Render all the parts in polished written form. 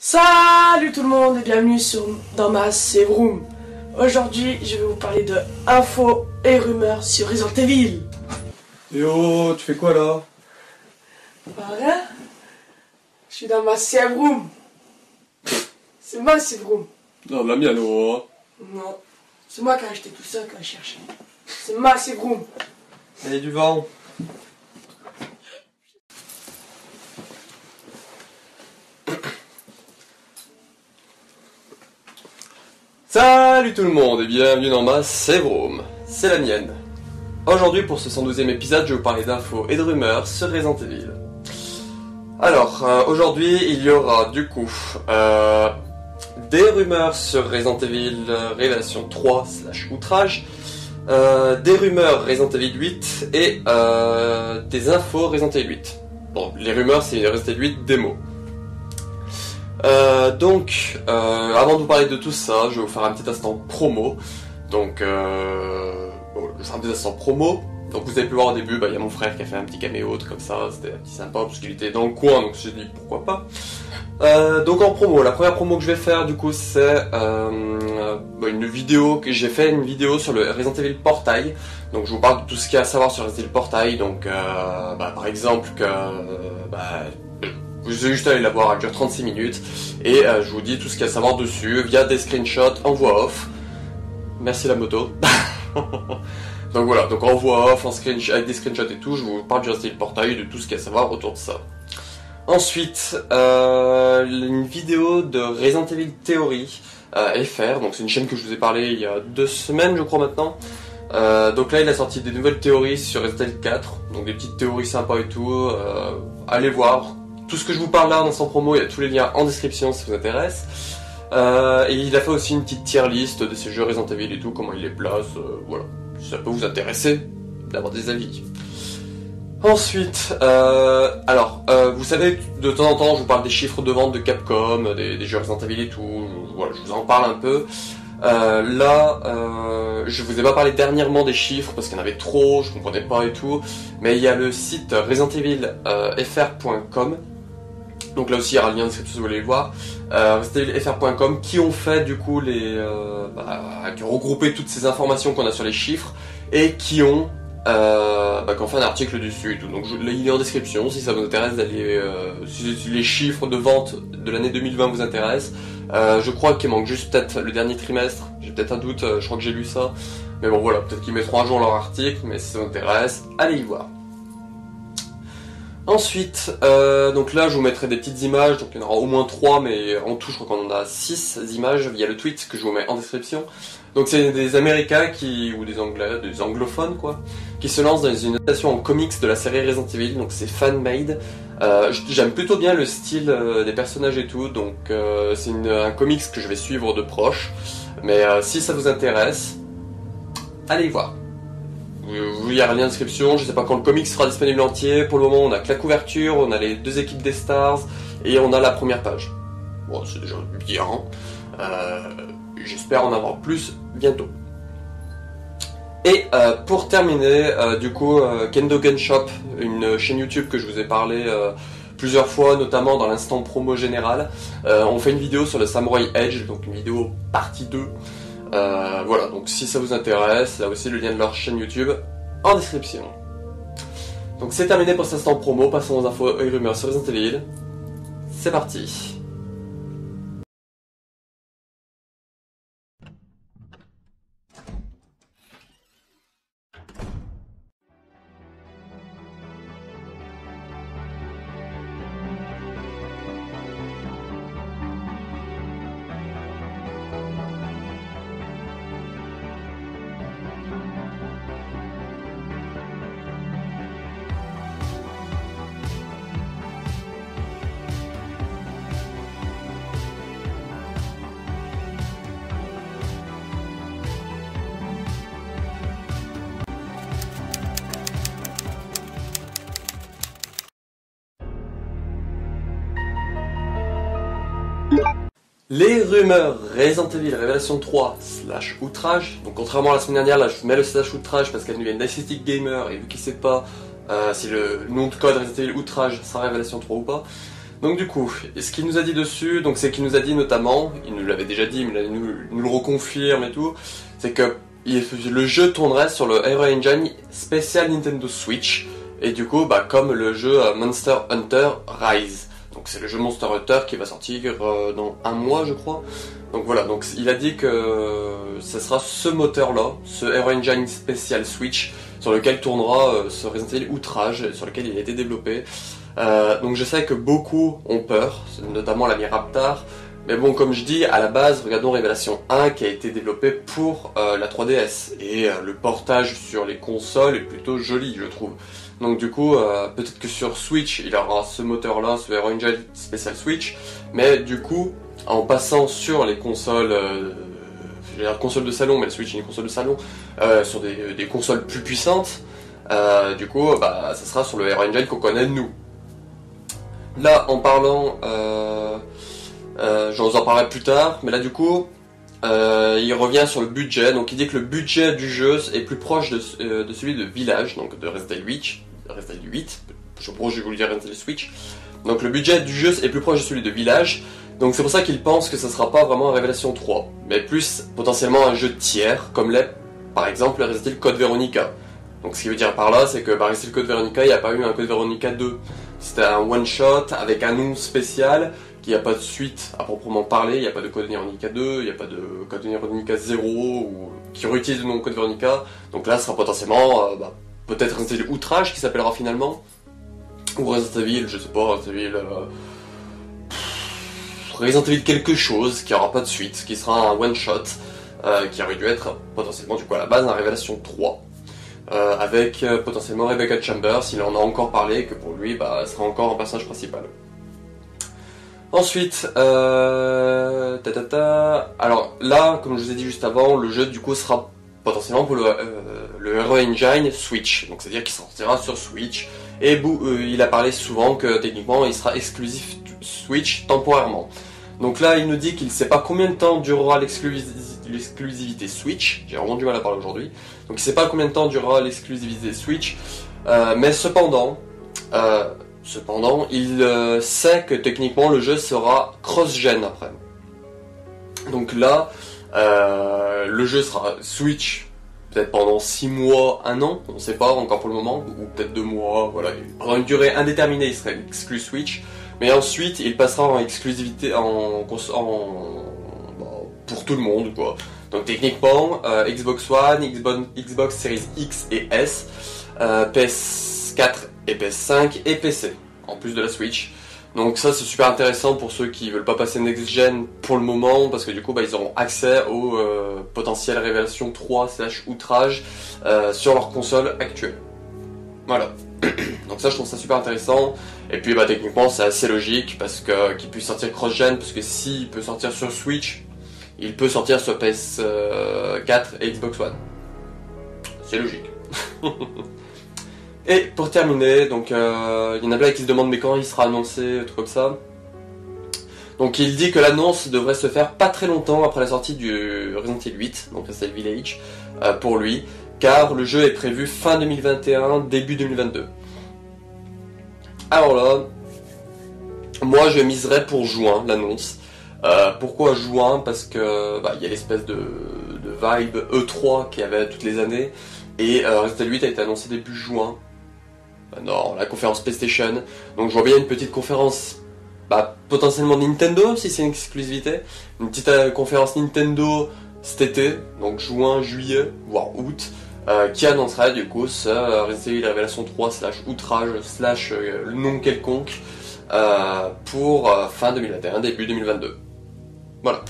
Salut tout le monde et bienvenue dans ma save room. Aujourd'hui, je vais vous parler de infos et rumeurs sur Resident Evil. Yo, tu fais quoi là? Rien. Je suis dans ma save room. C'est ma save room. Non, la mienne, oh. Non, c'est moi qui ai acheté tout ça quand je cherchais. C'est ma save room. Allez, du vent. Salut tout le monde et bienvenue dans ma save room. C'est la mienne. Aujourd'hui, pour ce 112e épisode, je vais vous parler d'infos et de rumeurs sur Resident Evil. Alors, aujourd'hui, il y aura du coup des rumeurs sur Resident Evil Révélation 3 / Outrage, des rumeurs Resident Evil 8 et des infos Resident Evil 8. Bon, les rumeurs, c'est Resident Evil 8 démo. Avant de vous parler de tout ça, je vais vous faire un petit instant promo. Donc, je vais faire un petit instant promo. Donc, vous avez pu voir au début, il y a mon frère qui a fait un petit caméo, comme ça, c'était un petit sympa parce qu'il était dans le coin, donc je me suis dit pourquoi pas. Donc en promo, la première promo que je vais faire du coup c'est une vidéo que j'ai fait, une vidéo sur le Resident Evil Portail. Donc je vous parle de tout ce qu'il y a à savoir sur Resident Evil Portail. Donc par exemple que vous avez juste à aller la voir, elle dure 36 minutes et je vous dis tout ce qu'il y a à savoir dessus via des screenshots en voix off. Merci la moto. Donc voilà, donc en voix off, avec des screenshots et tout, je vous parle du Resident Evil Portail et de tout ce qu'il y a à savoir autour de ça. Ensuite, une vidéo de Resident Evil Theory FR, donc c'est une chaîne que je vous ai parlé il y a 2 semaines je crois maintenant. Donc là il a sorti des nouvelles théories sur Resident Evil 4, donc des petites théories sympas et tout, allez voir. Tout ce que je vous parle là dans son promo, il y a tous les liens en description si ça vous intéresse. Et il a fait aussi une petite tier list de ces jeux Resident Evil et tout, comment il les place, voilà. Si ça peut vous intéresser d'avoir des avis. Ensuite, vous savez, de temps en temps, je vous parle des chiffres de vente de Capcom, des jeux Resident Evil et tout, voilà, je vous en parle un peu. Je vous ai pas parlé dernièrement des chiffres parce qu'il y en avait trop, je comprenais pas et tout, mais il y a le site ResidentEvilFR.com, donc là aussi il y aura le lien dans la description si vous voulez le voir, ResidentEvilFR.com, qui ont fait du coup qui ont regroupé toutes ces informations qu'on a sur les chiffres et qui ont fait un article dessus et tout. Donc il est en description si ça vous intéresse d'aller, si les chiffres de vente de l'année 2020 vous intéressent. Je crois qu'il manque juste peut-être le dernier trimestre, j'ai peut-être un doute, je crois que j'ai lu ça. Mais bon voilà, peut-être qu'ils mettront à jour leur article, mais si ça vous intéresse, allez y voir. Ensuite, donc là je vous mettrai des petites images, donc il y en aura au moins 3, mais en tout je crois qu'on en a 6 images via le tweet que je vous mets en description. Donc c'est des Américains ou des Anglais, des anglophones quoi, qui se lancent dans une adaptation en comics de la série Resident Evil, donc c'est fan-made. J'aime plutôt bien le style des personnages et tout, donc c'est un comics que je vais suivre de proche. Mais si ça vous intéresse, allez y voir. Il y a un lien en description, je sais pas quand le comics sera disponible entier, pour le moment on a que la couverture, on a les 2 équipes des stars, et on a la première page. Bon, c'est déjà bien, j'espère en avoir plus bientôt. Et pour terminer, Kendo Gun Shop, une chaîne YouTube que je vous ai parlé plusieurs fois, notamment dans l'instant promo général, on fait une vidéo sur le Samurai Edge, donc une vidéo partie 2. Voilà, donc si ça vous intéresse, il y a aussi le lien de leur chaîne YouTube en description. Donc c'est terminé pour cet instant promo, passons aux infos et rumeurs sur Resident Evil. C'est parti. Les rumeurs Resident Evil Révélation 3 / Outrage. Donc contrairement à la semaine dernière, là je vous mets le / Outrage parce qu'elle nous vient d'Aesthetic Gamer et vu qu'il sait pas si le nom de code Resident Evil Outrage sera Révélation 3 ou pas. Donc du coup, ce qu'il nous a dit dessus, donc c'est qu'il nous a dit notamment, il nous l'avait déjà dit, mais il nous le reconfirme et tout, c'est que le jeu tournerait sur le Hero Engine spécial Nintendo Switch, et du coup, comme le jeu Monster Hunter Rise. Donc c'est le jeu Monster Hunter qui va sortir dans 1 mois, je crois. Donc voilà, donc il a dit que ce sera ce moteur-là, ce Hero Engine spécial Switch, sur lequel tournera ce Resident Evil Outrage, sur lequel il a été développé. Donc je sais que beaucoup ont peur, notamment l'ami Raptar, mais bon, comme je dis, à la base, regardons Révélation 1 qui a été développé pour la 3DS, et le portage sur les consoles est plutôt joli, je trouve. Donc du coup, peut-être que sur Switch, il aura ce moteur-là, ce Hero Engine spécial Switch, mais du coup, en passant sur les consoles, je vais dire console de salon, mais le Switch est une console de salon, sur des consoles plus puissantes, du coup, ça sera sur le Hero Engine qu'on connaît nous. Là, en parlant, je vous en parlerai plus tard, mais là du coup, il revient sur le budget. Donc il dit que le budget du jeu est plus proche de celui de Village, donc de Resident Evil 8. Je vais vous le dire Resident Evil Switch. Donc le budget du jeu est plus proche de celui de Village. Donc c'est pour ça qu'il pense que ce ne sera pas vraiment un Révélation 3, mais plus potentiellement un jeu tiers, comme l'est par exemple le Resident Evil Code Veronica. Donc ce qui veut dire par là, c'est que par Resident Evil Code Veronica, il n'y a pas eu un Code Veronica 2. C'était un one-shot avec un nom spécial, qu'il n'y a pas de suite à proprement parler, il n'y a pas de Code Veronica 2, il n'y a pas de Code Veronica 0, ou qui réutilise le nom Code Veronica. Donc là, ce sera potentiellement, peut-être Resident Evil Outrage qui s'appellera finalement, ou Resident Evil, je sais pas, Resident Evil quelque chose, qui n'aura pas de suite, qui sera un one-shot, qui aurait dû être potentiellement du coup à la base un Révélation 3. Avec potentiellement Rebecca Chambers, il en a encore parlé, que pour lui, elle sera encore un personnage principal. Ensuite, alors là, comme je vous ai dit juste avant, le jeu du coup sera potentiellement pour le Hero Engine Switch, donc c'est-à-dire qu'il sortira sur Switch, et il a parlé souvent que techniquement il sera exclusif Switch temporairement. Donc là, il nous dit qu'il ne sait pas combien de temps durera l'exclusivité Switch, j'ai vraiment du mal à parler aujourd'hui, donc il ne sait pas combien de temps durera l'exclusivité Switch, mais cependant, il sait que techniquement le jeu sera cross-gen après. Donc là, le jeu sera Switch peut-être pendant 6 mois, 1 an, on ne sait pas encore pour le moment, ou peut-être 2 mois, voilà. Pendant une durée indéterminée, il serait exclu Switch, mais ensuite il passera en exclusivité pour tout le monde, quoi. Donc techniquement, Xbox One, Xbox Series X et S, PS4 et PS5 et PC, en plus de la Switch. Donc ça c'est super intéressant pour ceux qui veulent pas passer Next Gen pour le moment, parce que du coup ils auront accès aux potentielles révélations 3/outrage sur leur console actuelle. Voilà. Donc ça je trouve ça super intéressant. Et puis techniquement c'est assez logique parce que qu'il puisse sortir cross-gen, parce que s'il peut sortir sur Switch, il peut sortir sur PS4 et Xbox One. C'est logique. Et pour terminer, donc il y en a plein qui se demandent mais quand il sera annoncé, tout comme ça. Donc il dit que l'annonce devrait se faire pas très longtemps après la sortie du Resident Evil 8, donc Resident Evil Village, pour lui, car le jeu est prévu fin 2021, début 2022. Alors là, moi je miserais pour juin, l'annonce. Pourquoi juin? Parce que il y a l'espèce de vibe E3 qu'il y avait toutes les années, et Resident Evil 8 a été annoncé début juin. Non, la conférence PlayStation. Donc je vois bien une petite conférence, potentiellement Nintendo si c'est une exclusivité. Une petite conférence Nintendo cet été, donc juin, juillet, voire août, qui annoncerait du coup ce Resident Evil Révélation 3/outrage/ le nom quelconque pour fin 2021, début 2022. Voilà.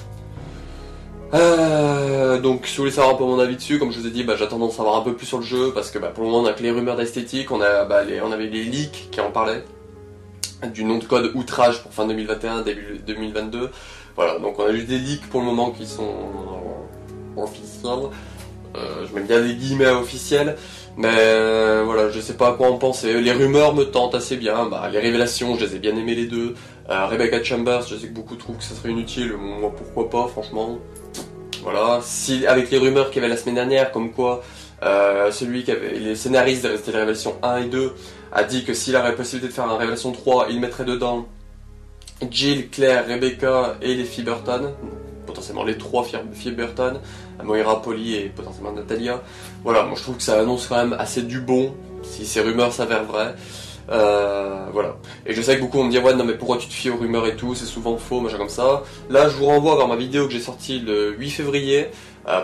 Donc si vous voulez savoir un peu mon avis dessus, comme je vous ai dit, j'attends d'en savoir un peu plus sur le jeu, parce que pour le moment on a que les rumeurs d'esthétique, on avait les leaks qui en parlaient, du nom de code outrage pour fin 2021, début 2022, voilà, donc on a juste des leaks pour le moment qui sont officiels, je mets bien des guillemets officiels, mais voilà, je sais pas à quoi en penser, les rumeurs me tentent assez bien, les révélations, je les ai bien aimées les deux, Rebecca Chambers, je sais que beaucoup trouvent que ça serait inutile, moi pourquoi pas, franchement. Voilà, si avec les rumeurs qu'il y avait la semaine dernière, comme quoi celui qui avait les scénaristes de Révélation 1 et 2 a dit que s'il avait la possibilité de faire un Révélation 3, il mettrait dedans Jill, Claire, Rebecca et les filles Burton, potentiellement les 3 filles Burton, Moira, Polly et potentiellement Natalia. Voilà, moi je trouve que ça annonce quand même assez du bon, si ces rumeurs s'avèrent vraies. Voilà. Et je sais que beaucoup vont me dire ouais non mais pourquoi tu te fies aux rumeurs et tout, c'est souvent faux, machin comme ça. Là je vous renvoie vers ma vidéo que j'ai sortie le 8 février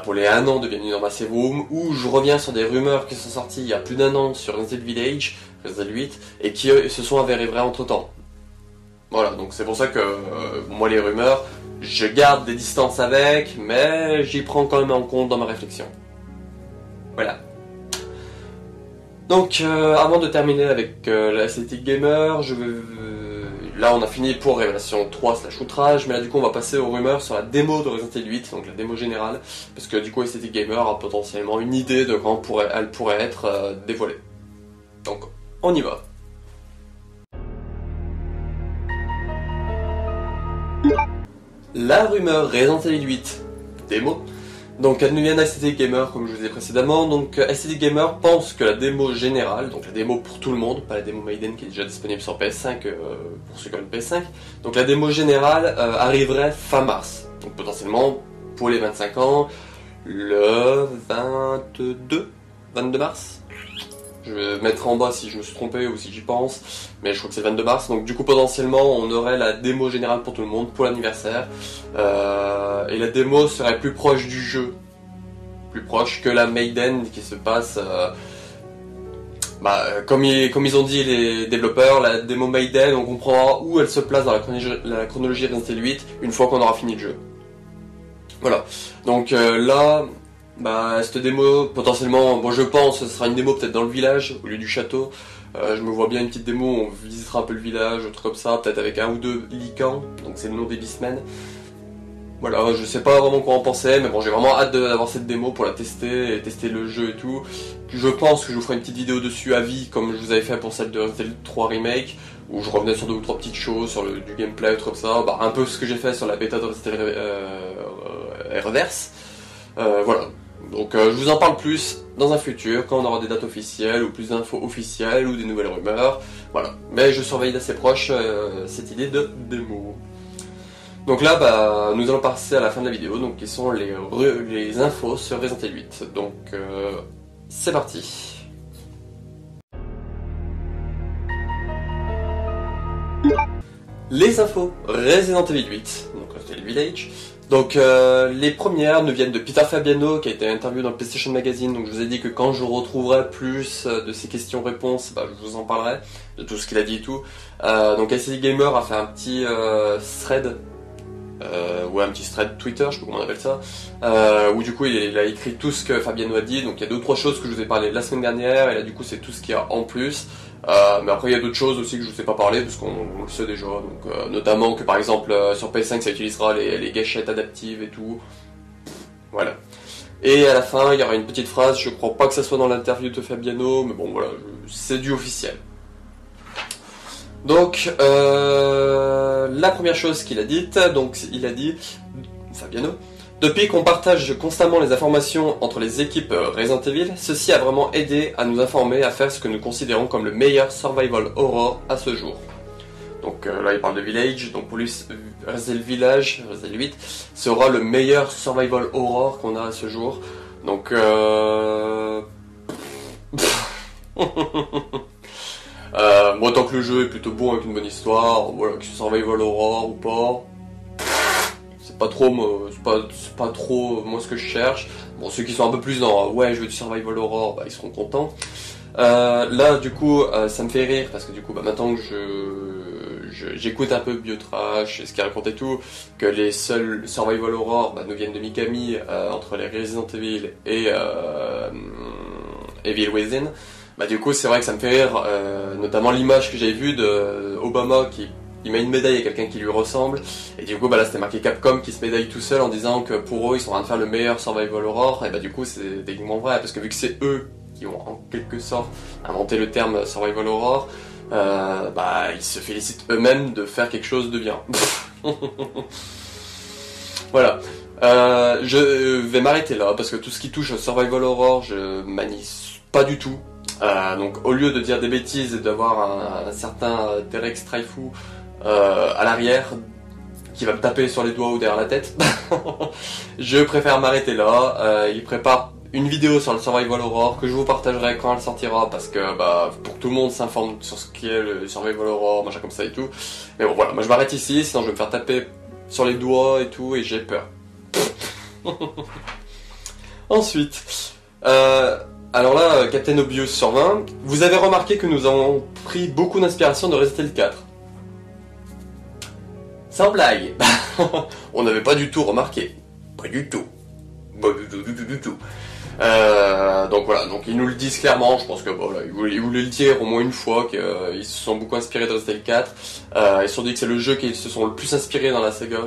pour les 1 an de Bienvenue dans Massive Room, où je reviens sur des rumeurs qui sont sorties il y a plus d'1 an sur Resident Village, Resident 8, et qui se sont avérées vraies entre temps. Voilà, donc c'est pour ça que moi les rumeurs, je garde des distances avec, mais j'y prends quand même en compte dans ma réflexion. Voilà. Donc avant de terminer avec la Aesthetic Gamer, là on a fini pour Révélation 3/outrage, mais là du coup on va passer aux rumeurs sur la démo de Resident Evil 8, donc la démo générale, parce que du coup Aesthetic Gamer a potentiellement une idée de quand elle pourrait être dévoilée. Donc on y va. La rumeur Resident Evil 8 démo. Donc elle nous vient d'Aesthetic Gamer comme je vous disais précédemment. Donc Aesthetic Gamer pense que la démo générale, donc la démo pour tout le monde, pas la démo Maiden qui est déjà disponible sur PS5 pour ceux qui ont une PS5. Donc la démo générale arriverait fin mars. Donc potentiellement pour les 25 ans, le 22 mars. Je vais mettre en bas si je me suis trompé ou si j'y pense, mais je crois que c'est le 22 mars, donc du coup potentiellement on aurait la démo générale pour tout le monde, pour l'anniversaire, et la démo serait plus proche du jeu, plus proche que la Maiden qui se passe, comme ils ont dit les développeurs, la démo Maiden on comprendra où elle se place dans la chronologie Resident Evil 8 une fois qu'on aura fini le jeu. Voilà, donc là... cette démo, potentiellement, bon je pense, ce sera une démo peut-être dans le village, au lieu du château. Je me vois bien une petite démo, on visitera un peu le village, un truc comme ça, peut-être avec 1 ou 2 licans, donc c'est le nom des Beastmen. Voilà, je sais pas vraiment quoi en penser, mais bon j'ai vraiment hâte d'avoir cette démo pour la tester, et tester le jeu et tout. Je pense que je vous ferai une petite vidéo dessus à vie, comme je vous avais fait pour celle de Resident Evil 3 Remake, où je revenais sur 2 ou 3 petites choses, sur du gameplay, tout comme ça, un peu ce que j'ai fait sur la bêta de Resident Evil Reverse. Voilà. Donc je vous en parle plus dans un futur, quand on aura des dates officielles, ou plus d'infos officielles, ou des nouvelles rumeurs, voilà. Mais je surveille d'assez proche cette idée de démo. Donc là, nous allons passer à la fin de la vidéo, donc qui sont les infos sur Resident Evil 8. Donc c'est parti. Les infos Resident Evil 8, donc Resident Evil Village. Donc les premières nous viennent de Peter Fabiano qui a été interviewé dans le PlayStation Magazine, donc je vous ai dit que quand je retrouverai plus de ces questions-réponses, je vous en parlerai, de tout ce qu'il a dit et tout. Donc Aesthetic Gamer a fait un petit thread, un petit thread Twitter, je sais pas comment on appelle ça, où du coup il a écrit tout ce que Fabiano a dit, donc il y a 2-3 choses que je vous ai parlé la semaine dernière, et là du coup c'est tout ce qu'il y a en plus. Mais après il y a d'autres choses aussi que je ne vous ai pas parlé parce qu'on le sait déjà, donc notamment que par exemple sur PS5 ça utilisera les gâchettes adaptives et tout, voilà. Et à la fin il y aura une petite phrase, je crois pas que ça soit dans l'interview de Fabiano, mais bon voilà, c'est du officiel. Donc la première chose qu'il a dite, donc il a dit, Fabiano: depuis qu'on partage constamment les informations entre les équipes Resident Evil, ceci a vraiment aidé à nous informer, à faire ce que nous considérons comme le meilleur survival horror à ce jour. Donc là il parle de Village, donc pour lui Resident Village, Resident 8, sera le meilleur survival horror qu'on a à ce jour. Donc moi tant que le jeu est plutôt bon avec une bonne histoire, voilà, que ce survival horror ou pas, c'est pas trop moi ce que je cherche. Bon, ceux qui sont un peu plus dans ouais je veux du survival horror, ils seront contents. Là du coup ça me fait rire parce que du coup maintenant que j'écoute un peu Biotrash et ce qu'il raconte et tout, que les seuls survival horror nous viennent de Mikami entre les Resident Evil et Evil Within. Du coup c'est vrai que ça me fait rire, notamment l'image que j'avais vue de Obama qui met une médaille à quelqu'un qui lui ressemble, et du coup là c'était marqué Capcom qui se médaille tout seul en disant que pour eux ils sont en train de faire le meilleur survival horror, et du coup c'est techniquement vrai parce que vu que c'est eux qui ont en quelque sorte inventé le terme survival horror, ils se félicitent eux-mêmes de faire quelque chose de bien. Voilà. Je vais m'arrêter là parce que tout ce qui touche au survival horror je manie pas du tout. Donc au lieu de dire des bêtises et d'avoir un certain Terex Traifu à l'arrière qui va me taper sur les doigts ou derrière la tête. Je préfère m'arrêter là. Il prépare une vidéo sur le Survival Horror que je vous partagerai quand elle sortira, parce que pour que tout le monde s'informe sur ce qu'est le Survival Horror, machin comme ça et tout. Mais bon voilà, moi je m'arrête ici, sinon je vais me faire taper sur les doigts et tout, et j'ai peur. Ensuite, alors là, Captain Obvious sur 20, vous avez remarqué que nous avons pris beaucoup d'inspiration de Resident Evil 4. Sans blague. On n'avait pas du tout remarqué. Pas du tout. Pas du tout. Donc voilà, donc ils nous le disent clairement, je pense que voilà, ils voulaient le dire au moins une fois qu'ils se sont beaucoup inspirés de Resident Evil 4. Ils se sont dit que c'est le jeu qu'ils se sont le plus inspirés dans la saga.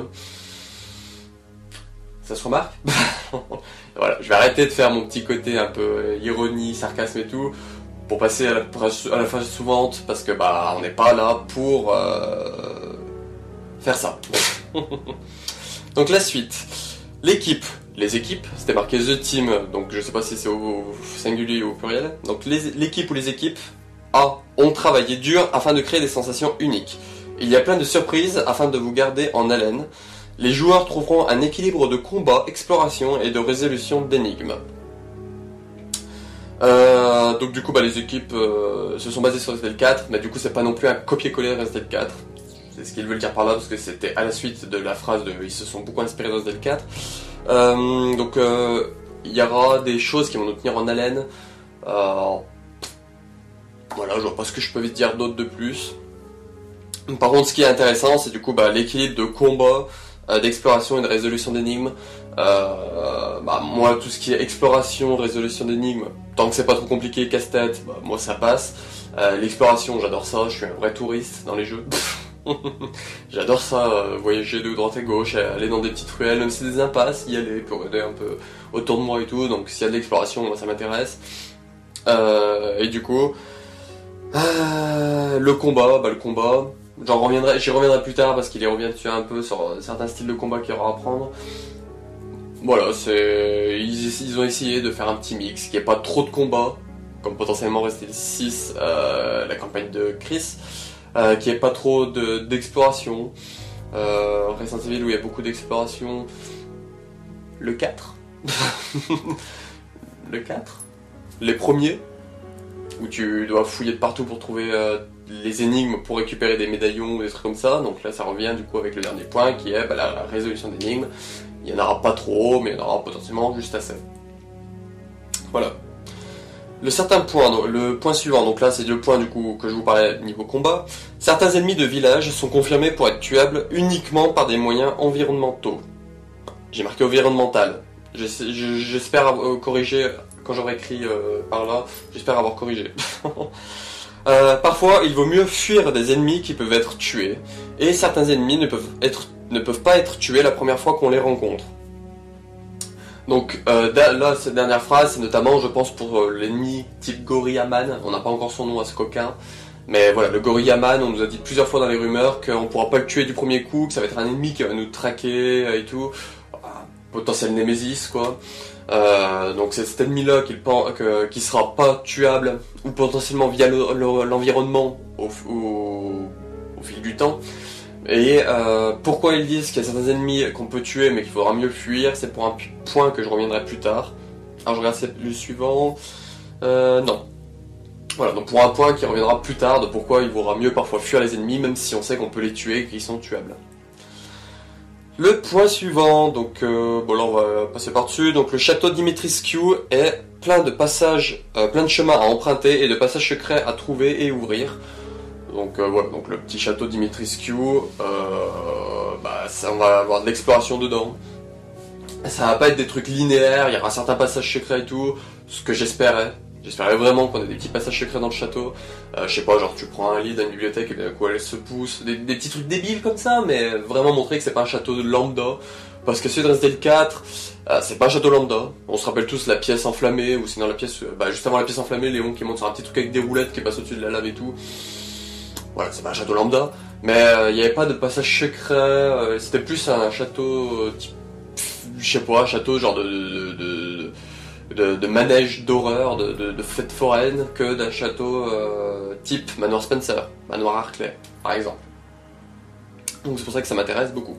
Ça se remarque. Voilà, je vais arrêter de faire mon petit côté un peu ironie, sarcasme et tout, pour passer à la phase suivante, parce que on n'est pas là pour faire ça. Donc la suite. L'équipe. Les équipes, c'était marqué The Team, donc je sais pas si c'est au singulier ou au pluriel. Donc l'équipe ou les équipes ont travaillé dur afin de créer des sensations uniques. Il y a plein de surprises afin de vous garder en haleine. Les joueurs trouveront un équilibre de combat, exploration et de résolution d'énigmes. Donc du coup les équipes se sont basées sur Resident Evil 4, mais du coup c'est pas non plus un copier-coller Resident Evil 4. C'est ce qu'ils veulent dire par là, parce que c'était à la suite de la phrase de ils se sont beaucoup inspirés de Resident Evil 4. Donc il y aura des choses qui vont nous tenir en haleine. Voilà, je vois pas ce que je peux vite dire d'autre de plus. Par contre, ce qui est intéressant, c'est du coup l'équilibre de combat, d'exploration et de résolution d'énigmes. Moi, tout ce qui est exploration, résolution d'énigmes, tant que c'est pas trop compliqué, casse-tête, moi ça passe. L'exploration, j'adore ça, je suis un vrai touriste dans les jeux. J'adore ça, voyager de droite à gauche, aller dans des petites ruelles, même si c'est des impasses, y aller pour regarder un peu autour de moi et tout, donc s'il y a de l'exploration, moi ça m'intéresse. Et du coup, le combat, j'y reviendrai plus tard parce qu'il y revient dessus un peu sur certains styles de combat qu'il y aura à prendre. Voilà, ils ont essayé de faire un petit mix, qui est pas trop de combat, comme potentiellement Resident Evil 6, la campagne de Chris. Qui est pas trop d'exploration. Resident Evil où il y a beaucoup d'exploration. Le 4. Le 4. Les premiers, où tu dois fouiller de partout pour trouver les énigmes pour récupérer des médaillons ou des trucs comme ça. Donc là ça revient du coup avec le dernier point qui est la résolution d'énigmes. Il n'y en aura pas trop, mais il y en aura potentiellement juste assez. Voilà. Le point suivant, donc là c'est le point du coup que je vous parlais niveau combat. Certains ennemis de village sont confirmés pour être tuables uniquement par des moyens environnementaux. J'ai marqué environnemental. J'espère corriger, quand j'aurai écrit par là, j'espère avoir corrigé. Parfois il vaut mieux fuir des ennemis qui peuvent être tués, et certains ennemis ne peuvent pas être tués la première fois qu'on les rencontre. Donc là, cette dernière phrase, c'est notamment, je pense, pour l'ennemi type Gorillaman. On n'a pas encore son nom à ce coquin. Mais voilà, le Gorillaman, on nous a dit plusieurs fois dans les rumeurs qu'on pourra pas le tuer du premier coup, que ça va être un ennemi qui va nous traquer et tout. Potentiel Némésis, quoi. Donc c'est cet ennemi-là qui sera pas tuable, ou potentiellement via l'environnement au fil du temps. Et pourquoi ils disent qu'il y a certains ennemis qu'on peut tuer mais qu'il faudra mieux fuir, c'est pour un point que je reviendrai plus tard. Alors je regarde le suivant. Non. Voilà, donc pour un point qui reviendra plus tard de pourquoi il vaudra mieux parfois fuir les ennemis même si on sait qu'on peut les tuer et qu'ils sont tuables. Le point suivant, donc bon là on va passer par-dessus. Donc le château Dimitrescu est plein de passages, plein de chemins à emprunter et de passages secrets à trouver et ouvrir. Donc voilà, donc le petit château Dimitrescu, on va avoir de l'exploration dedans. Ça va pas être des trucs linéaires, il y aura certains passages secrets et tout, ce que j'espérais. J'espérais vraiment qu'on ait des petits passages secrets dans le château. Je sais pas, genre tu prends un lit dans une bibliothèque et bien d'un coup elle se pousse, des petits trucs débiles comme ça, mais vraiment montrer que c'est pas un château de lambda. Parce que celui de Resident Evil 4, c'est pas un château lambda. On se rappelle tous la pièce enflammée, ou sinon la pièce, juste avant la pièce enflammée, Léon qui monte sur un petit truc avec des roulettes qui passe au-dessus de la lave et tout. Voilà, c'est pas un château lambda, mais il n'y avait pas de passage secret, c'était plus un château type, je sais pas, un château genre de manège d'horreur, de fête foraine, que d'un château type Manoir Spencer, Manoir Harclay, par exemple. Donc c'est pour ça que ça m'intéresse beaucoup.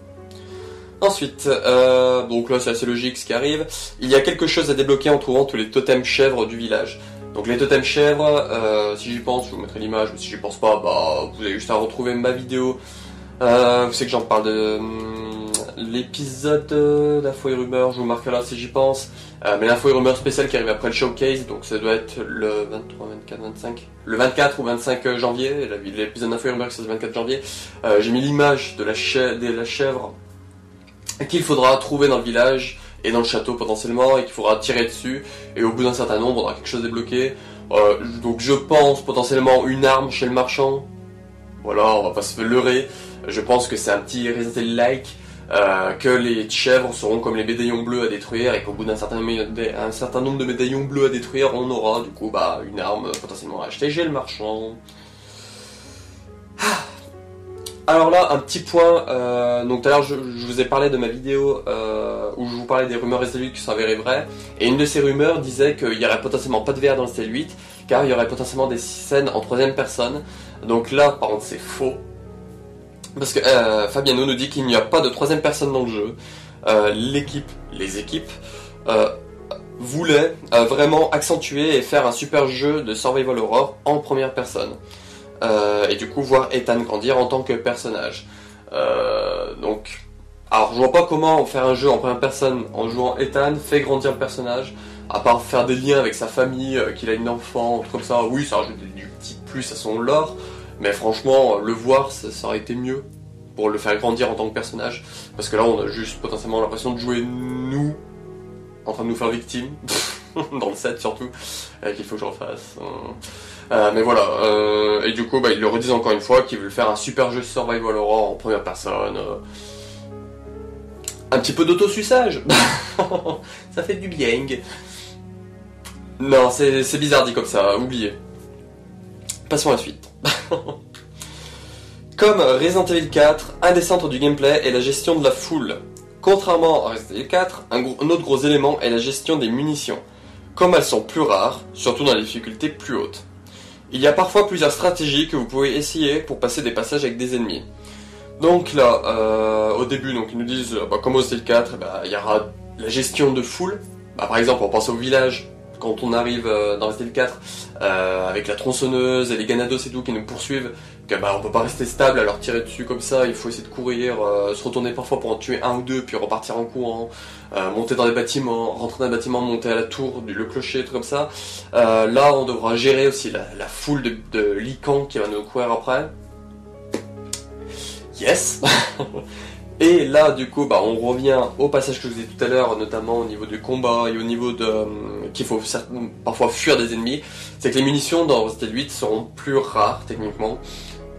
Ensuite, donc là c'est assez logique ce qui arrive, il y a quelque chose à débloquer en trouvant tous les totems chèvres du village. Donc les totems chèvres, si j'y pense, je vous mettrai l'image, mais si j'y pense pas, bah vous avez juste à retrouver ma vidéo. Vous savez que j'en parle de l'épisode d'Info et Rumeurs, je vous marquerai là si j'y pense. Mais l'Info et Rumeurs spécial qui arrive après le showcase, donc ça doit être le 23, 24, 25, le 24 ou 25 janvier, l'épisode d'Info et Rumeurs c'est le 24 janvier. J'ai mis l'image de la chèvre qu'il faudra trouver dans le village et dans le château potentiellement, et qu'il faudra tirer dessus, et au bout d'un certain nombre on aura quelque chose débloqué. Donc je pense potentiellement une arme chez le marchand. Voilà, on va pas se leurrer. Je pense que c'est un petit Resident Evil-like, que les chèvres seront comme les médaillons bleus à détruire, et qu'au bout d'un certain nombre de médaillons bleus à détruire, on aura du coup bah, une arme potentiellement à acheter chez le marchand. Alors là, un petit point, donc tout à l'heure je vous ai parlé de ma vidéo où je vous parlais des rumeurs Resident Evil qui s'avéraient vraies, et une de ces rumeurs disait qu'il y aurait potentiellement pas de VR dans Resident Evil 8, car il y aurait potentiellement des scènes en troisième personne. Donc là, par contre, c'est faux. Parce que Fabiano nous dit qu'il n'y a pas de troisième personne dans le jeu. Les équipes voulaient vraiment accentuer et faire un super jeu de Survival Horror en première personne. Et du coup voir Ethan grandir en tant que personnage. Donc, alors je vois pas comment faire un jeu en première personne en jouant Ethan fait grandir le personnage, à part faire des liens avec sa famille, qu'il a une enfant, tout comme ça. Oui, ça rajoute du petit plus à son lore. Mais franchement, le voir, ça aurait été mieux pour le faire grandir en tant que personnage. Parce que là, on a juste potentiellement l'impression de jouer nous, en train de nous faire victime. Dans le set surtout, qu'il faut que je refasse. Mais voilà, et du coup, bah, ils le redisent encore une fois qu'ils veulent faire un super jeu Survival Horror en première personne. Un petit peu d'auto-suçage. Ça fait du bien. Non, c'est bizarre dit comme ça, oubliez. Passons à la suite. Comme Resident Evil 4, un des centres du gameplay est la gestion de la foule. Contrairement à Resident Evil 4, un autre gros élément est la gestion des munitions. Comme elles sont plus rares, surtout dans les difficultés plus hautes. Il y a parfois plusieurs stratégies que vous pouvez essayer pour passer des passages avec des ennemis. Donc là, au début, donc, ils nous disent, comme au Resident Evil 4, il y aura la gestion de foule. Par exemple, on pense au village. Quand on arrive dans Resident Evil 4 avec la tronçonneuse et les ganados et tout qui nous poursuivent, que on peut pas rester stable à leur tirer dessus comme ça, il faut essayer de courir, se retourner parfois pour en tuer un ou deux, puis repartir en courant, monter dans les bâtiments, rentrer dans les bâtiments, monter à la tour, le clocher, tout comme ça. Là on devra gérer aussi la foule de licans qui va nous courir après. Yes. Et là, du coup, on revient au passage que je vous ai dit tout à l'heure, notamment au niveau du combat et au niveau de qu'il faut parfois fuir des ennemis. C'est que les munitions dans Resident Evil 8 seront plus rares, techniquement.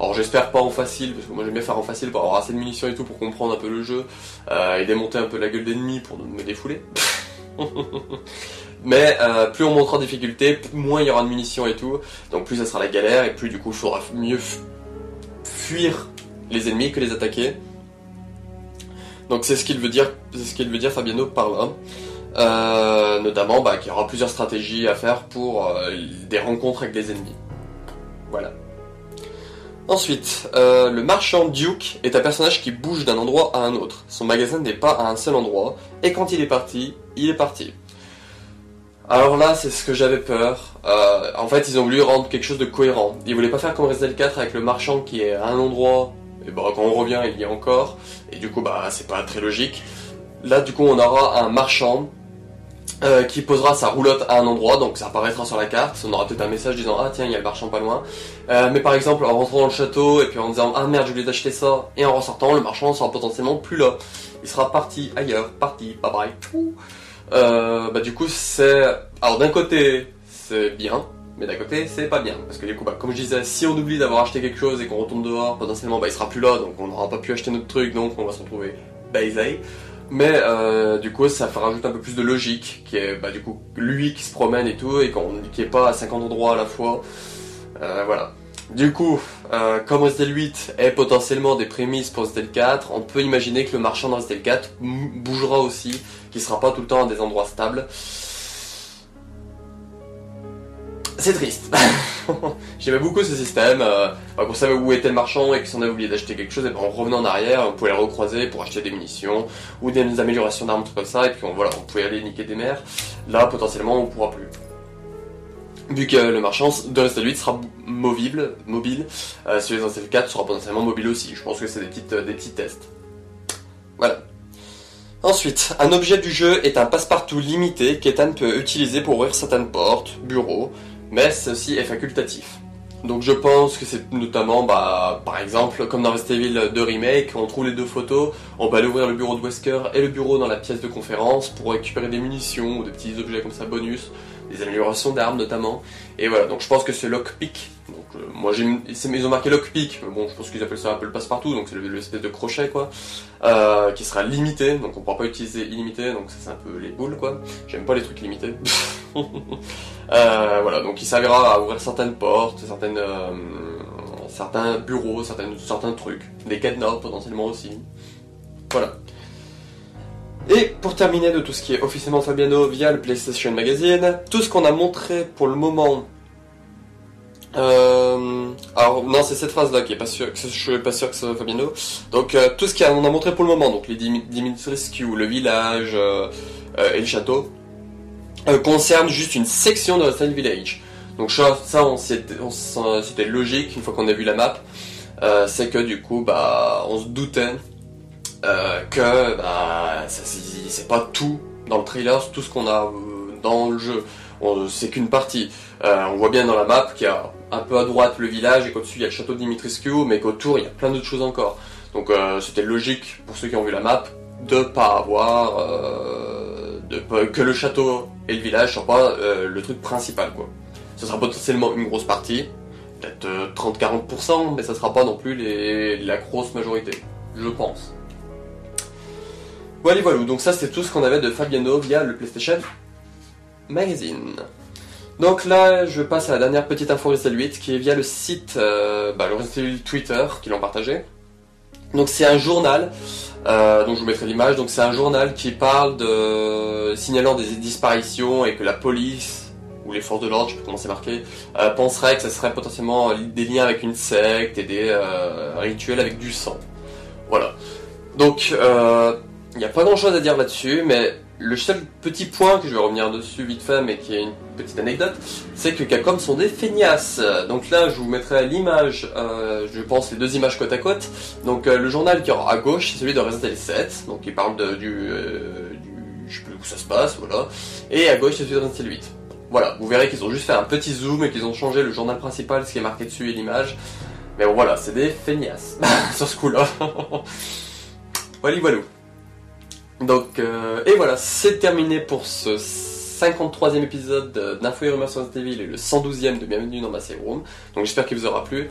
Alors j'espère pas en facile, parce que moi j'aime bien faire en facile pour avoir assez de munitions et tout, pour comprendre un peu le jeu, et démonter un peu la gueule d'ennemis pour me défouler. Mais plus on montera en difficulté, moins il y aura de munitions et tout, donc plus ça sera la galère, et plus du coup il faudra mieux fuir les ennemis que les attaquer. Donc c'est ce qu'il veut dire Fabiano par là. Notamment qu'il y aura plusieurs stratégies à faire pour des rencontres avec des ennemis. Voilà. Ensuite, le marchand Duke est un personnage qui bouge d'un endroit à un autre. Son magasin n'est pas à un seul endroit, et quand il est parti, il est parti. Alors là, c'est ce que j'avais peur. En fait, ils ont voulu rendre quelque chose de cohérent. Ils voulaient pas faire comme Resident Evil 4 avec le marchand qui est à un endroit, et quand on revient, il y est encore. Et du coup, c'est pas très logique. Là, du coup, on aura un marchand qui posera sa roulotte à un endroit, donc ça apparaîtra sur la carte. On aura peut-être un message disant ah tiens, il y a le marchand pas loin. Mais par exemple, en rentrant dans le château et puis en disant ah merde, j'ai oublié d'acheter ça, et en ressortant, le marchand sera potentiellement plus là. Il sera parti ailleurs, parti, bye bye. Du coup, c'est. Alors d'un côté, c'est bien. Mais d'un côté, c'est pas bien, parce que du coup, comme je disais, si on oublie d'avoir acheté quelque chose et qu'on retourne dehors, potentiellement, il sera plus là, donc on n'aura pas pu acheter notre truc, donc on va se retrouver baisé. Mais du coup, ça rajoute un peu plus de logique, qui est du coup lui qui se promène et tout, et qui est pas à 50 endroits à la fois. Voilà. Du coup, comme Resident Evil 8 est potentiellement des prémices pour Resident Evil 4, on peut imaginer que le marchand dans Resident Evil 4 bougera aussi, qu'il sera pas tout le temps à des endroits stables. C'est triste. J'aimais beaucoup ce système, qu'on savait où était le marchand et que si on avait oublié d'acheter quelque chose, et ben on revenait en arrière, on pouvait le recroiser pour acheter des munitions ou des améliorations d'armes, tout comme ça, et puis voilà, on pouvait aller niquer des mers. Là, potentiellement, on pourra plus. Vu que le marchand de Resident Evil sera mobile, celui de Resident Evil 4 sera potentiellement mobile aussi. Je pense que c'est des petits tests. Voilà. Ensuite, un objet du jeu est un passe-partout limité qu'Ethan peut utiliser pour ouvrir certaines portes, bureaux, mais ceci est facultatif. Donc je pense que c'est notamment, par exemple, comme dans Resident Evil 2 Remake, on trouve les deux photos, on peut aller ouvrir le bureau de Wesker et le bureau dans la pièce de conférence pour récupérer des munitions ou des petits objets comme ça bonus, des améliorations d'armes notamment. Et voilà, donc je pense que c'est lockpick. Donc moi ils ont marqué lockpick, mais bon je pense qu'ils appellent ça un peu le passe-partout, donc c'est l'espèce de crochet quoi, qui sera limité, donc on pourra pas utiliser illimité, donc ça c'est un peu les boules quoi. J'aime pas les trucs limités. Voilà, donc il servira à ouvrir certaines portes, certains bureaux, certains trucs, des cadenas potentiellement aussi. Voilà. Et pour terminer de tout ce qui est officiellement Fabiano via le PlayStation Magazine, tout ce qu'on a montré pour le moment. Alors non, c'est cette phrase là qui est pas sûr, je suis pas sûr que ce soit Fabiano. Donc tout ce qu'on a montré pour le moment, donc les Dimitrescu, le village et le château, concerne juste une section de Resident Village. Donc ça c'était logique une fois qu'on a vu la map. C'est que du coup on se doutait que c'est pas tout dans le trailer, tout ce qu'on a dans le jeu. C'est qu'une partie. On voit bien dans la map qu'il y a un peu à droite le village et qu'au-dessus il y a le château de Dimitrescu, mais qu'autour il y a plein d'autres choses encore. Donc c'était logique pour ceux qui ont vu la map de pas avoir que le château et le village soient pas le truc principal quoi. Ce sera potentiellement une grosse partie, peut-être 30-40%, mais ça sera pas non plus la grosse majorité, je pense. Voilà, donc ça c'est tout ce qu'on avait de Fabiano via le PlayStation Magazine. Donc là, je passe à la dernière petite info Resident 8 qui est via le site, le Resident Evil Twitter qui l'ont partagé. Donc c'est un journal, donc je vous mettrai l'image, donc c'est un journal qui parle de signalant des disparitions et que la police ou les forces de l'ordre, je sais pas comment c'est marqué, penserait que ça serait potentiellement des liens avec une secte et des rituels avec du sang. Voilà. Donc il n'y a pas grand chose à dire là-dessus, mais le seul petit point que je vais revenir dessus vite fait, mais qui est une petite anecdote, c'est que Capcom sont des feignasses. Donc là, je vous mettrai l'image, je pense les deux images côte à côte. Donc le journal qui est à gauche, c'est celui de Resident Evil 7, donc il parle du je sais plus où ça se passe, voilà. Et à gauche, c'est celui de Resident Evil 8. Voilà, vous verrez qu'ils ont juste fait un petit zoom et qu'ils ont changé le journal principal, ce qui est marqué dessus et l'image. Mais bon, voilà, c'est des feignasses sur ce coup-là. Voilà. Donc, et voilà, c'est terminé pour ce 53e épisode d'Info et Rumeurs sur Resident Evil et le 112e de Bienvenue dans ma Save Room. Donc j'espère qu'il vous aura plu.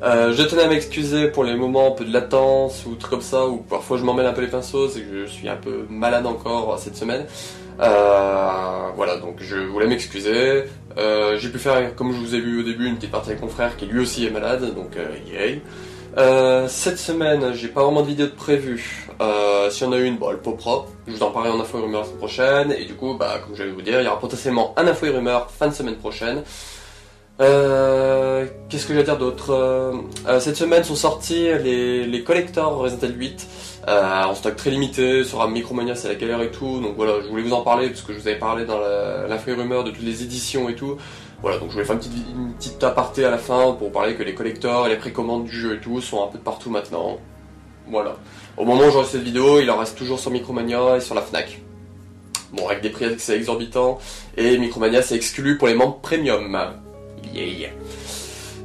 Je tenais à m'excuser pour les moments un peu de latence ou trucs comme ça, où parfois je m'emmêle un peu les pinceaux, c'est que je suis un peu malade encore cette semaine. Voilà, donc je voulais m'excuser. J'ai pu faire, comme je vous ai vu au début, une petite partie avec mon frère qui lui aussi est malade, donc yay. Cette semaine, j'ai pas vraiment de vidéo de prévue. Si on a une, elle popera. Je vous en parlerai en info et rumeurs la semaine prochaine. Et du coup, comme je vais vous dire, il y aura potentiellement un info et rumeurs fin de semaine prochaine. Qu'est-ce que je vais dire d'autre? Cette semaine sont sortis les collectors Resident Evil 8 en stock très limité sur Micromania, c'est la galère et tout. Donc voilà, je voulais vous en parler parce que je vous avais parlé dans l'info et rumeurs de toutes les éditions et tout. Voilà, donc je voulais faire une petite aparté à la fin pour vous parler que les collectors et les précommandes du jeu et tout sont un peu de partout maintenant. Voilà. Au moment où j'enregistre cette vidéo, il en reste toujours sur Micromania et sur la Fnac. Bon, avec des prix assez exorbitants. Et Micromania, c'est exclu pour les membres premium. Yeah.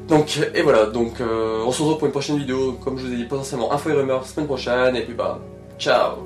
Donc, et voilà, donc on se retrouve pour une prochaine vidéo, comme je vous ai dit, potentiellement info et rumeurs semaine prochaine, et puis ciao.